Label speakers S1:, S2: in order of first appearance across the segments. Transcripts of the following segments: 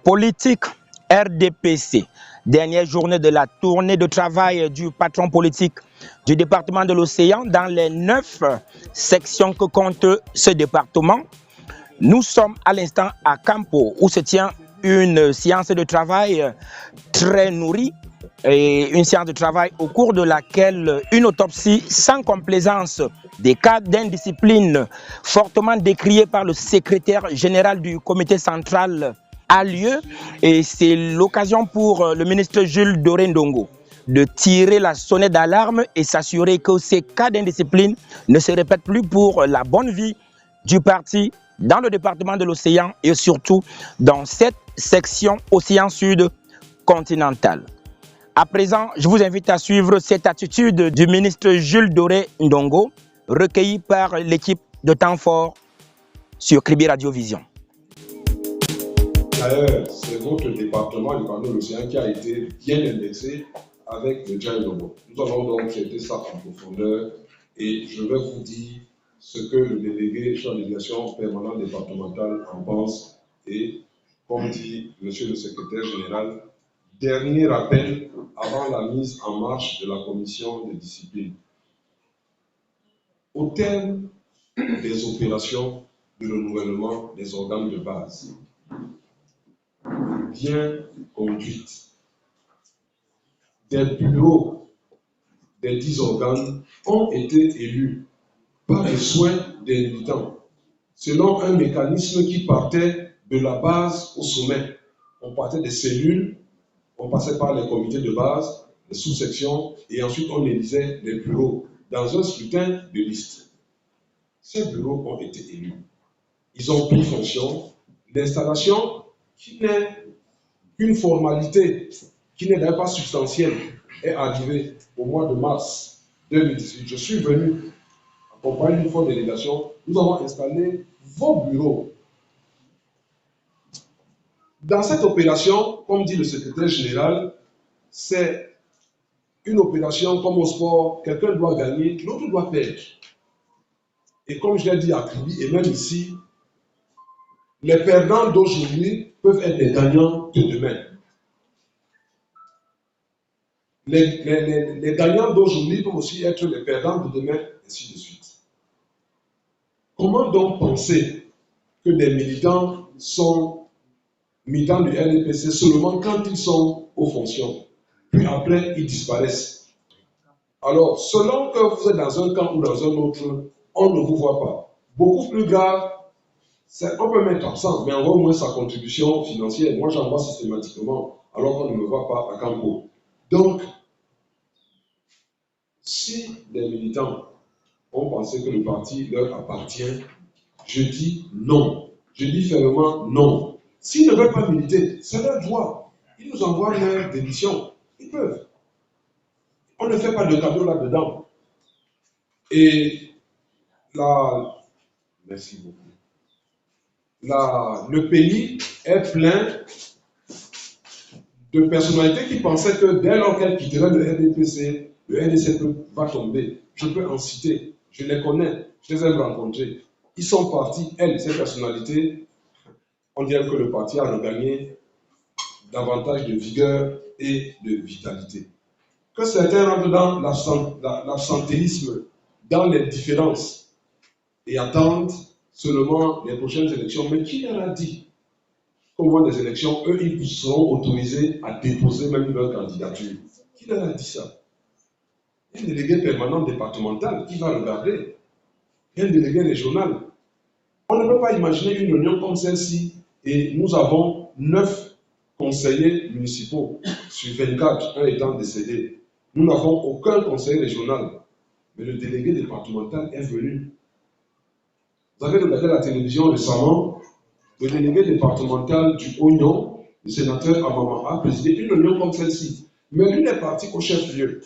S1: Politique RDPC, dernière journée de la tournée de travail du patron politique du département de l'Océan dans les 9 sections que compte ce département. Nous sommes à l'instant à Campo où se tient une séance de travail très nourrie et une séance de travail au cours de laquelle une autopsie sans complaisance des cas d'indiscipline fortement décriés par le secrétaire général du comité central a lieu, et c'est l'occasion pour le ministre Jules Doré Ndongo de tirer la sonnette d'alarme et s'assurer que ces cas d'indiscipline ne se répètent plus pour la bonne vie du parti dans le département de l'Océan et surtout dans cette section Océan Sud continental. À présent, je vous invite à suivre cette attitude du ministre Jules Doré Ndongo, recueillie par l'équipe de Temps Fort sur Kribi Radio Vision.
S2: D'ailleurs, c'est votre département, le département de l'Océan, qui a été bien indexé avec le Djaï Lobo. Nous allons donc traiter ça en profondeur et je vais vous dire ce que le délégué chef de délégation permanente départementale en pense. Et comme dit monsieur le secrétaire général, dernier rappel avant la mise en marche de la commission de discipline. Au terme des opérations de renouvellement des organes de base, bien conduite, des bureaux des 10 organes ont été élus par les soins des militants, selon un mécanisme qui partait de la base au sommet. On partait des cellules, on passait par les comités de base, les sous-sections, et ensuite on élisait les bureaux dans un scrutin de liste. Ces bureaux ont été élus. Ils ont pris fonction. L'installation, qui n'est qu'une formalité, qui n'est d'ailleurs pas substantielle, est arrivée au mois de mars 2018. Je suis venu accompagner une forte délégation. Nous avons installé vos bureaux. Dans cette opération, comme dit le secrétaire général, c'est une opération comme au sport, quelqu'un doit gagner, l'autre doit perdre. Et comme je l'ai dit à Kribi, et même ici, les perdants d'aujourd'hui peuvent être les gagnants de demain. Les gagnants d'aujourd'hui peuvent aussi être les perdants de demain, ainsi de suite. Comment donc penser que des militants sont militants du RDPC seulement quand ils sont aux fonctions, puis après ils disparaissent? Alors, selon que vous êtes dans un camp ou dans un autre, on ne vous voit pas. Beaucoup plus grave, on peut mettre absent, mais on voit au moins sa contribution financière. Moi, j'en vois systématiquement, alors qu'on ne me voit pas à Campo. Donc, si les militants ont pensé que le parti leur appartient, je dis non. Je dis fermement non. S'ils ne veulent pas militer, c'est leur droit. Ils nous envoient leur démission. Ils peuvent. On ne fait pas de cadeau là-dedans. Et là, merci beaucoup. Le pays est plein de personnalités qui pensaient que dès lors qu'elles quitteraient le RDPC, le RDC va tomber. Je peux en citer. Je les connais. Je les ai rencontrés. Ils sont partis, elles, ces personnalités. On dirait que le parti a regagné davantage de vigueur et de vitalité. Que certains rentrent dans l'absentéisme, dans les différences et attendent seulement les prochaines élections. Mais qui leur a dit qu'au moment des élections, eux, ils seront autorisés à déposer même leur candidature? Qui leur a dit ça? Un délégué permanent départemental qui va regarder, un délégué régional. On ne peut pas imaginer une réunion comme celle-ci et nous avons 9 conseillers municipaux sur 24, un étant décédé. Nous n'avons aucun conseiller régional, mais le délégué départemental est venu. Vous avez regardé la télévision récemment, le délégué départemental du Oignon, le sénateur Amama, a présidé une réunion comme celle-ci. Mais lui n'est parti qu'au chef-lieu.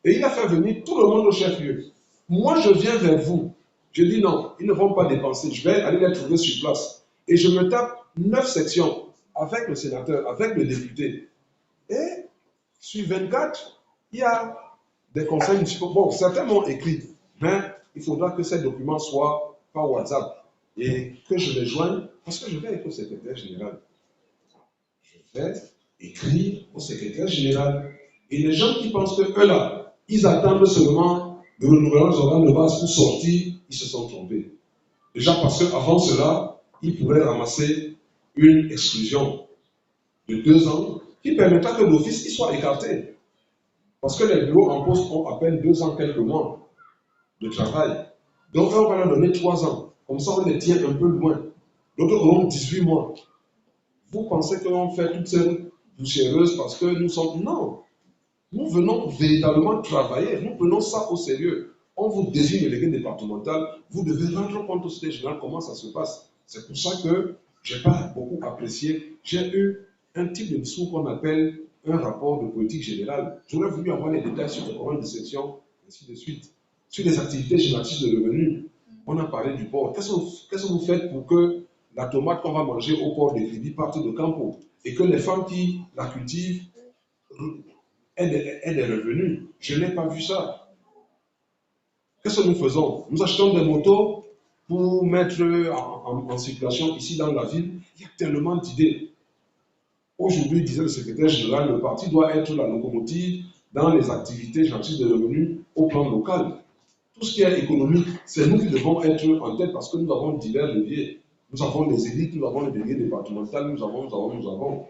S2: Et il a fait venir tout le monde au chef-lieu. Moi, je viens vers vous. Je dis non, ils ne vont pas dépenser. Je vais aller les trouver sur place. Et je me tape 9 sections avec le sénateur, avec le député. Et sur 24, il y a des conseils municipaux. Bon, certains m'ont écrit, mais il faudra que ces documents soient par WhatsApp et que je les joigne parce que je vais être au secrétaire général. fait écrire au secrétaire général. Et les gens qui pensent que eux là, ils attendent seulement le renouvellement des organes de base pour sortir, ils se sont trompés. Déjà parce qu'avant cela, ils pourraient ramasser une exclusion de 2 ans qui permettra que l'office soit écarté. Parce que les bureaux en poste ont à peine 2 ans, quelques mois de travail. Donc on va leur donner 3 ans. Comme ça, on les tient un peu loin. D'autres auront 18 mois. Vous pensez qu'on fait toutes ces poussiéreuses parce que nous sommes... Non. Nous venons véritablement travailler. Nous prenons ça au sérieux. On vous désigne le délégué départemental. Vous devez rendre compte au secrétaire général comment ça se passe. C'est pour ça que je n'ai pas beaucoup apprécié. J'ai eu un type de discours qu'on appelle un rapport de politique générale. J'aurais voulu avoir les détails sur les programmes de section, ainsi de suite. Sur les activités génératrices de revenus, on a parlé du port. Qu'est-ce que vous faites pour que la tomate qu'on va manger au port des Crédits parte de Campo et que les femmes qui la cultivent aient des revenus? Je n'ai pas vu ça. Qu'est-ce que nous faisons? Nous achetons des motos pour mettre en circulation ici dans la ville. Il y a tellement d'idées. Aujourd'hui, disait le secrétaire général, le parti doit être la locomotive dans les activités génératrices de revenus au plan local. Tout ce qui est économique, c'est nous qui devons être en tête parce que nous avons divers leviers. Nous avons les élites, nous avons les délégués départementaux, nous avons.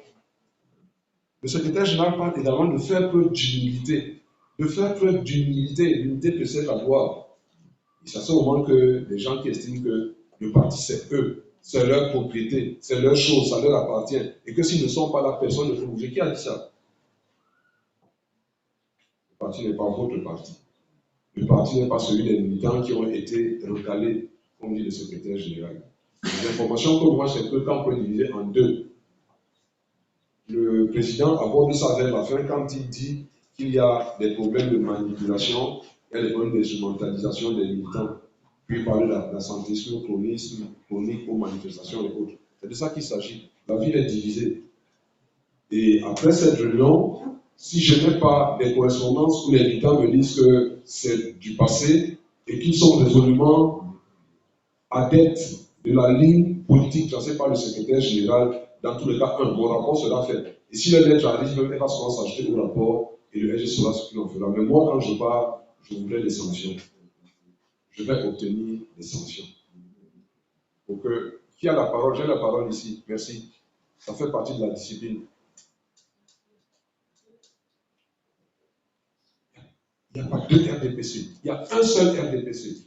S2: Le secrétaire général parle également de faire preuve d'humilité. De faire preuve d'humilité, l'humilité précède la gloire. Et c'est à ce moment que les gens qui estiment que le parti c'est eux, c'est leur propriété, c'est leur chose, ça leur appartient, et que s'ils ne sont pas là, personne ne peut bouger. Qui a dit ça? Le parti n'est pas votre parti. Le parti n'est pas celui des militants qui ont été recalés, comme dit le secrétaire général. Les informations que moi j'ai que quand on peut diviser en deux. Le président aborde ça vers la fin quand il dit qu'il y a des problèmes de manipulation, il y a des problèmes d'instrumentalisation des militants. Puis il parle de la santé sur le chronisme, chronique aux manifestations et autres. C'est de ça qu'il s'agit. La ville est divisée. Et après cette réunion, si je n'ai pas des correspondances où les militants me disent que c'est du passé et qu'ils sont résolument adeptes de la ligne politique tracée par le secrétaire général, dans tous les cas, un bon rapport sera fait. Et si les lettres arrivent, elle va souvent s'ajouter au rapport et le RG sera ce qu'il en fera. Mais moi, quand je pars, je voudrais des sanctions. Je vais obtenir des sanctions. Donc, qui a la parole? J'ai la parole ici. Merci. Ça fait partie de la discipline. Il n'y a pas deux RDPC. Il y a un seul RDPC.